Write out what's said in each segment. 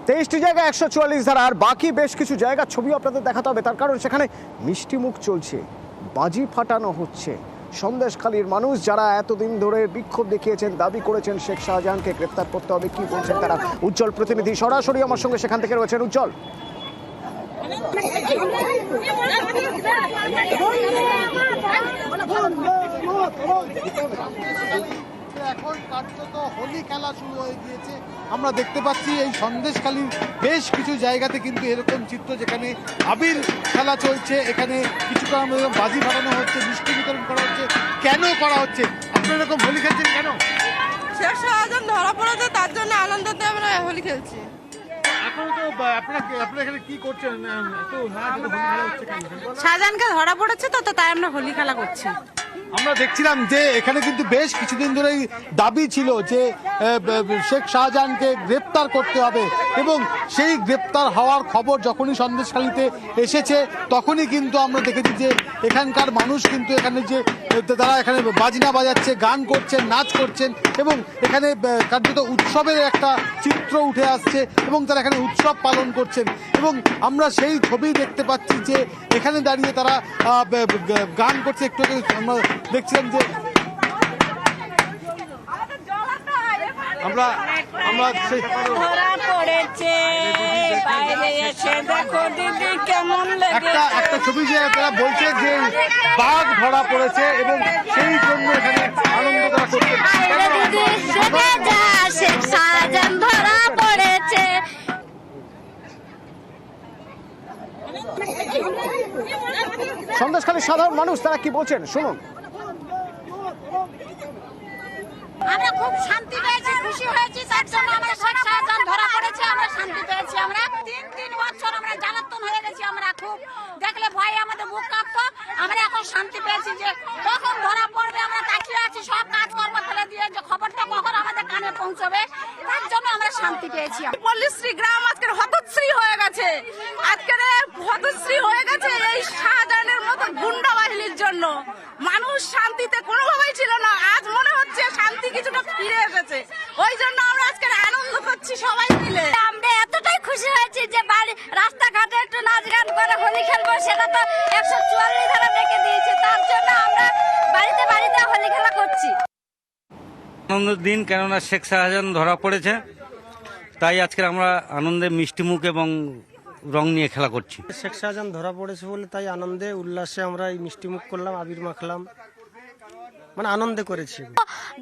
23টি জায়গায় 144 ধারা, আর বাকি বেশ কিছু জায়গার ছবি আপনাদের দেখাতে হবে। তার কারণ সেখানে মিষ্টি মুখ চলছে, বাজি ফাটানো হচ্ছে। সন্দেশখালীর মানুষ যারা এতদিন ধরে বিক্ষোভ দেখিয়েছেন, দাবি করেছেন শেখ শাহজাহানকে গ্রেপ্তার করতে হবে, কি বলছেন তারা? উজ্জ্বল প্রতিনিধি সরাসরি আমার সঙ্গে সেখান থেকে রয়েছেন। উজ্জ্বল, এখন কার্যত হোলি খেলা শুরু হয়ে গিয়েছে। আমরা দেখতে পাচ্ছি এই সন্দেশখালীর বেশ কিছু জায়গাতে কিন্তু এরকম চিত্র, যেখানে আবির খেলা চলছে, এখানে কিছুটা বাজি ফাটানো হচ্ছে, মিষ্টি বিতরণ করা হচ্ছে। কেন করা হচ্ছে? আপনারা এরকম হোলি খেলছেন কেন? শেখ শাহজাহান ধরা পড়েছে, তার জন্য আনন্দতে আমরা হোলি খেলছি। এখন তো আপনারা এখানে কি করছেন? শাহজাহানকে ধরা পড়েছে তো তাই আমরা হোলি খেলা করছি। আমরা দেখছিলাম যে এখানে কিন্তু বেশ কিছুদিন ধরেই দাবি ছিল যে শেখ শাহজাহানকে গ্রেপ্তার করতে হবে, এবং সেই গ্রেপ্তার হওয়ার খবর যখনই সন্দেশখালীতে এসেছে তখনই কিন্তু আমরা দেখেছি যে এখানকার মানুষ কিন্তু এখানে যে তারা এখানে বাজনা বাজাচ্ছে, গান করছেন, নাচ করছেন, এবং এখানে কার্যত উৎসবের একটা চিত্র উঠে আসছে এবং তারা এখানে উৎসব পালন করছেন। এবং আমরা সেই ছবি দেখতে পাচ্ছি যে এখানে দাঁড়িয়ে তারা গান করছে। একটু আমরা দেখছিলাম যে আমরা সেই একটা ছবি যে তারা বলছে যে বাঘ ধরা পড়েছে এবং সেই জন্য এখানে আনন্দ তারা করছে। সন্দেশখালীর সাধারণ মানুষ তারা কি বলছেন শুনুন। আমরা খুব শান্তি পেয়েছি, খুশি হয়েছি, তার জন্য আমরা শেখ শাহজাহান ধরা পড়েছে, আমরা শান্তি পেয়েছি। আমরা তিন বছর আমরা জ্বালাতন হয়ে গেছি, আমরা খুব দেখলে ভয় আমাদের বুক কাঁপতো। আমরা এখন শান্তি পেয়েছি যে কখন ধরা পড়বে, আমরা তাকিয়ে আছি সব কাজকর্ম ফেলে দিয়ে, যে খবরটা কখন আমাদের কানে পৌঁছবে, তার জন্য আমরা শান্তি পেয়েছি। পল্লীশ্রী গ্রাম আজকের হতশ্রী হয়ে গেছে, আজকের হতশ্রী হয়ে গেছে এই শাহজাহানের মতো গুন্ডা বাহিনীর জন্য। মানুষ শান্তিতে কোনোভাবেই ছিল না, আজ মনে হচ্ছে শান্তি কিছুটা ফিরে এসেছে। ওই জন্য আমরা আজকে আনন্দ করছি সবাই মিলে। আমরা এতটাই খুশি হয়েছি যে রাস্তাঘাটে একটু নাচ গান করে হোলি খেলবো, সেটা তো 144 ধারা ডেকে দিয়েছে, তার জন্য আমরা বাড়িতে বাড়িতে হোলি খেলা করছি। আনন্দের দিন, কেননা শেখ শাহজাহান ধরা পড়েছে, তাই আজকে আমরা আনন্দে মিষ্টিমুখ এবং রং নিয়ে খেলা করছি। শেখ শাহজাহান ধরা পড়েছে বলে তাই আনন্দে উল্লাসে আমরা এই মিষ্টিমুখ করলাম, আবির মাখলাম, মানে আনন্দে করেছি।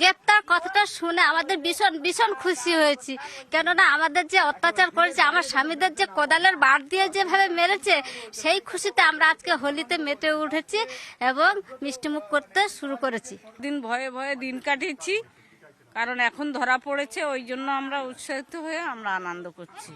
গ্রেপ্তার কথাটা শুনে আমাদের ভীষণ ভীষণ খুশি হয়েছি, কেননা আমাদের যে অত্যাচার করেছে, আমার স্বামীদের যে কোদালের বাড় দিয়ে যেভাবে মেরেছে, সেই খুশিতে আমরা আজকে হোলিতে মেতে উঠেছি এবং মিষ্টিমুখ করতে শুরু করেছি। দিন ভয়ে ভয়ে দিন কাটিয়েছি, কারণ এখন ধরা পড়েছে, ওই জন্য আমরা উৎসাহিত হয়ে আমরা আনন্দ করছি।